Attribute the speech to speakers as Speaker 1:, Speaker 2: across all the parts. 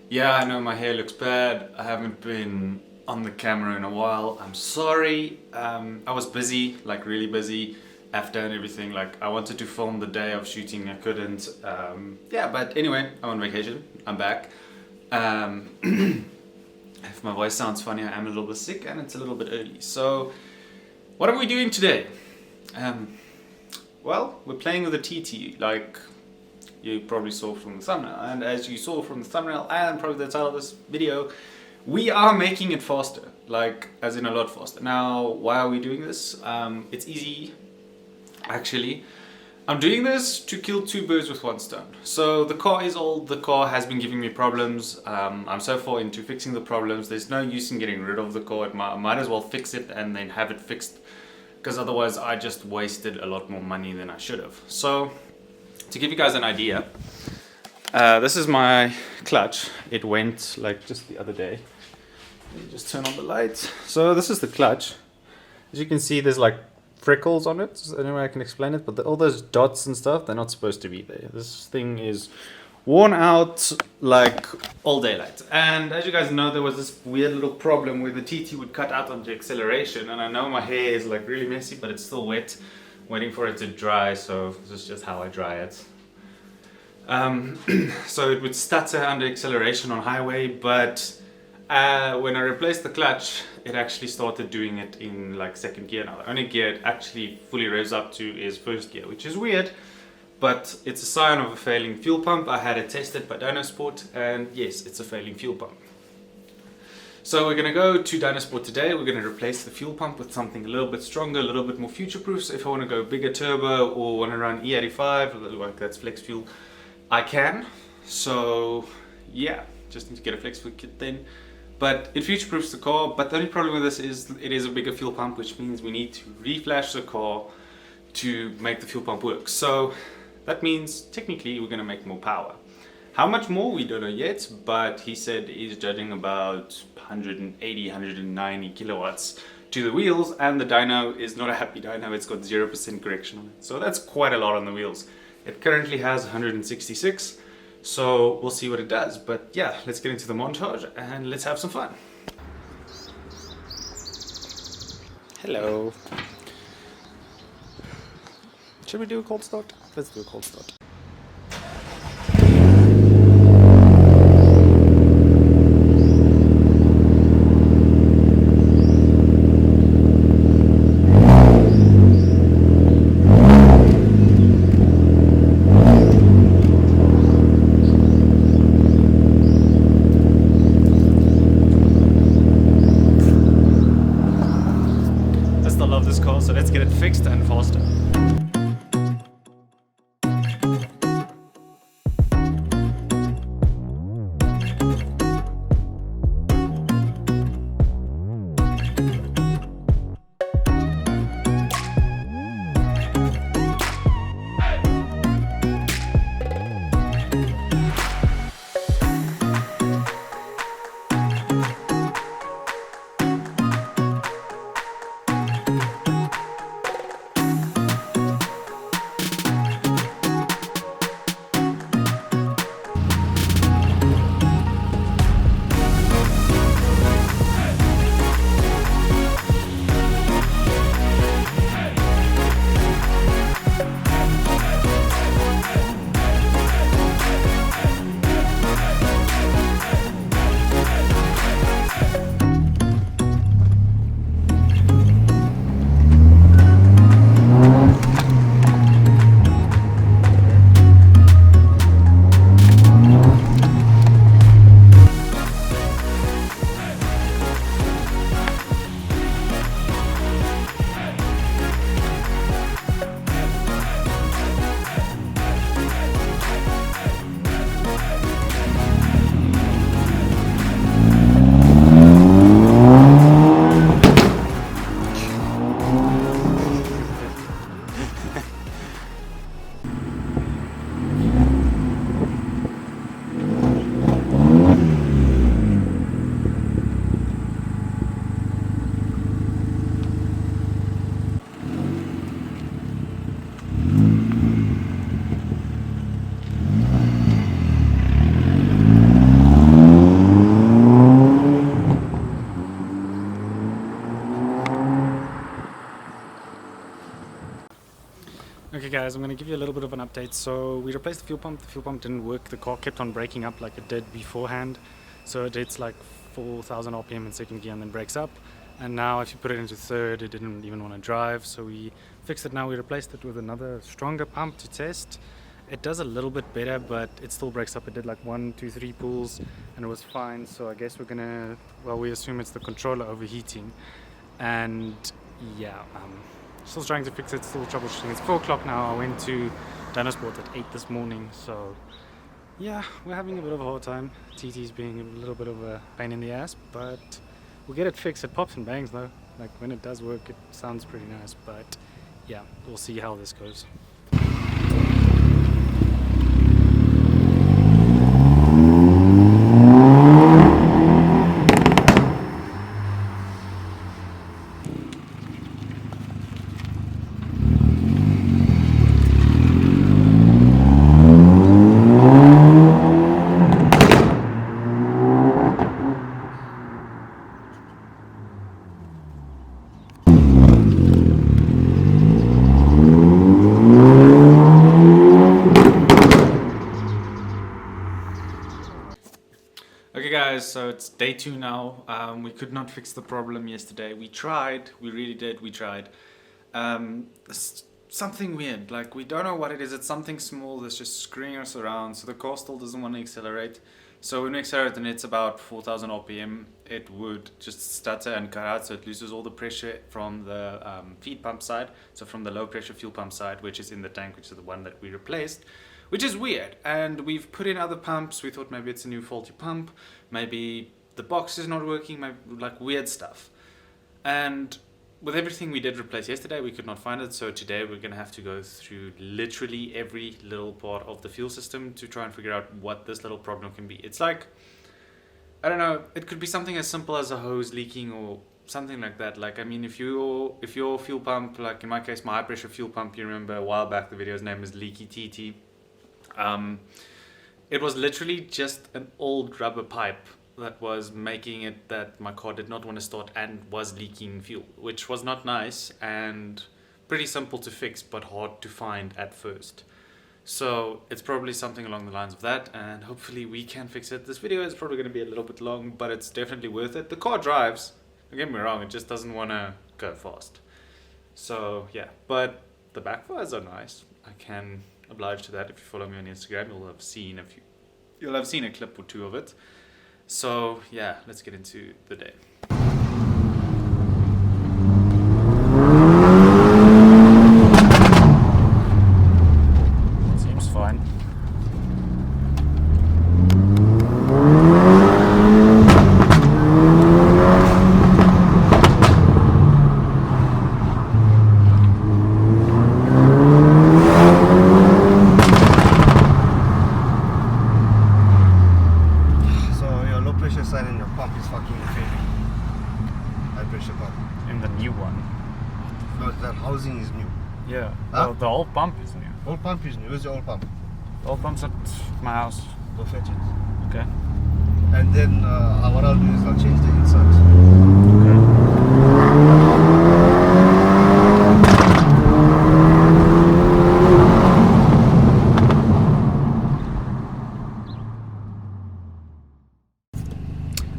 Speaker 1: Yeah, I know my hair looks bad. I haven't been on the camera in a while. I'm sorry. I was busy, like really busy after and everything. Like I wanted to film the day of shooting, I couldn't. Yeah, but anyway, I'm on vacation. I'm back. Um, if my voice sounds funny, I am a little bit sick and it's a little bit early. So, what are we doing today? Um, well, we're playing with a TT, like you probably saw from the thumbnail, and as you saw from the thumbnail and probably the title of this video, we are making it faster, like as in a lot faster. Now, why are we doing this? It's easy, actually. I'm doing this to kill two birds with one stone. So the car is old, the car has been giving me problems. I'm so far into fixing the problems, there's no use in getting rid of the car. I might as well fix it and then have it fixed, because otherwise I just wasted a lot more money than I should have. So to give you guys an idea, this is my clutch. It went like just the other day. Let me just turn on the lights. So this is the clutch. As you can see, there's like freckles on it. So anyway, I can explain it, but all those dots and stuff, they're not supposed to be there. This thing is worn out like all daylight. And as you guys know, there was this weird little problem where the TT would cut out onto acceleration, and I know my hair is like really messy, but it's still wet, waiting for it to dry. So this is just how I dry it. So it would stutter under acceleration on highway, but when I replaced the clutch, it actually started doing it in like second gear now. The only gear it actually fully revs up to is first gear, which is weird, but it's a sign of a failing fuel pump. I had it tested by Dynosport, and yes, it's a failing fuel pump. So we're going to go to Dynosport today. We're going to replace the fuel pump with something a little bit stronger, a little bit more future-proof. So if I want to go bigger turbo or want to run E85, like that's flex fuel, I can. So yeah, just need to get a flex fuel kit then. But it future-proofs the car, but the only problem with this is it is a bigger fuel pump, which means we need to reflash the car to make the fuel pump work. So that means technically we're going to make more power. How much more, we don't know yet, but he said he's judging about 180, 190 kilowatts to the wheels, and the dyno is not a happy dyno. It's got 0% correction on it. So that's quite a lot on the wheels. It currently has 166, so we'll see what it does. But yeah, let's get into the montage and let's have some fun. Hello. Should we do a cold start? Let's do a cold start. I still love this car, so let's get it fixed and faster.
Speaker 2: guys, I'm going to give you a little bit of an update. So we replaced the fuel pump didn't work, the car kept on breaking up like it did beforehand. So it hits like 4,000 RPM in second gear and then breaks up. And now if you put it into third, it didn't even want to drive. So we fixed it now, we replaced it with another stronger pump to test. It does a little bit better, but it still breaks up. It did like 1, 2, 3 pulls and it was fine. So I guess we're gonna, well, we assume it's the controller overheating. And yeah, still trying to fix it, still troubleshooting. It's 4 o'clock now. I went to Dynosport at 8 this morning, so yeah, we're having a bit of a hard time. TT's being a little bit of a pain in the ass, but we'll get it fixed. It pops and bangs though. Like when it does work, it sounds pretty nice, but yeah, we'll see how this goes.
Speaker 1: Okay guys, so it's day 2 now. We could not fix the problem yesterday. We tried, we really did, we tried. It's something weird, like we don't know what it is. It's something small that's just screwing us around, so the car still doesn't want to accelerate. So when we accelerate and it's about 4,000 RPM, it would just stutter and cut out, so it loses all the pressure from the feed pump side, so from the low pressure fuel pump side, which is in the tank, which is the one that we replaced. Which is weird, and we've put in other pumps. We thought maybe it's a new faulty pump, maybe the box is not working, maybe like weird stuff. And with everything we did replace yesterday, we could not find it, so today we're gonna have to go through literally every little part of the fuel system to try and figure out what this little problem can be. It's like, I don't know, it could be something as simple as a hose leaking or something like that. Like, I mean, if your fuel pump, like in my case, my high pressure fuel pump, you remember a while back, the video's name is Leaky TT. It was literally just an old rubber pipe that was making it that my car did not want to start and was leaking fuel, which was not nice and pretty simple to fix but hard to find at first. So it's probably something along the lines of that, and hopefully we can fix it. This video is probably going to be a little bit long, but it's definitely worth it. The car drives, don't get me wrong, it just doesn't want to go fast. So yeah, but the backfires are nice. I can oblige to that. If you follow me on Instagram, you'll have seen a clip or two of it. So yeah, let's get into the day.
Speaker 2: Seems fine. In the new one.
Speaker 3: No, that housing is new.
Speaker 2: Yeah.
Speaker 3: Huh?
Speaker 2: Well, the old pump is new.
Speaker 3: Old pump is new. Where's the old pump?
Speaker 2: The old pump's at my house.
Speaker 3: Go fetch it.
Speaker 2: Okay.
Speaker 3: And then what I'll do is I'll change the insert.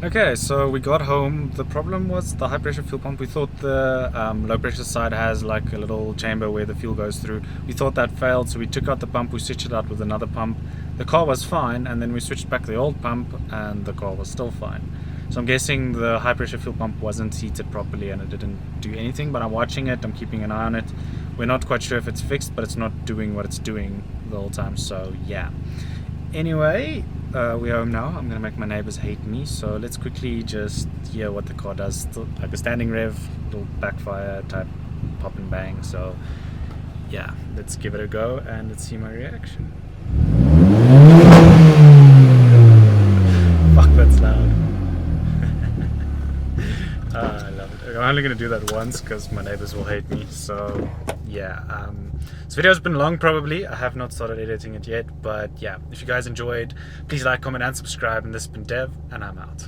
Speaker 2: Okay, so we got home. The problem was the high pressure fuel pump. We thought the low pressure side has like a little chamber where the fuel goes through. We thought that failed, so we took out the pump, we switched it out with another pump. The car was fine, and then we switched back the old pump and the car was still fine. So I'm guessing the high pressure fuel pump wasn't heated properly and it didn't do anything, but I'm watching it, I'm keeping an eye on it. We're not quite sure if it's fixed, but it's not doing what it's doing the whole time, so yeah. Anyway, we're home now. I'm gonna make my neighbors hate me, so let's quickly just hear what the car does. Still, like a standing rev, little backfire type pop and bang. So yeah, let's give it a go and let's see my reaction. Fuck, that's loud. I love it. I'm only gonna do that once because my neighbors will hate me. So yeah, this video's been long probably. I have not started editing it yet, but yeah, if you guys enjoyed, please like, comment and subscribe. And this has been Dev, and I'm out.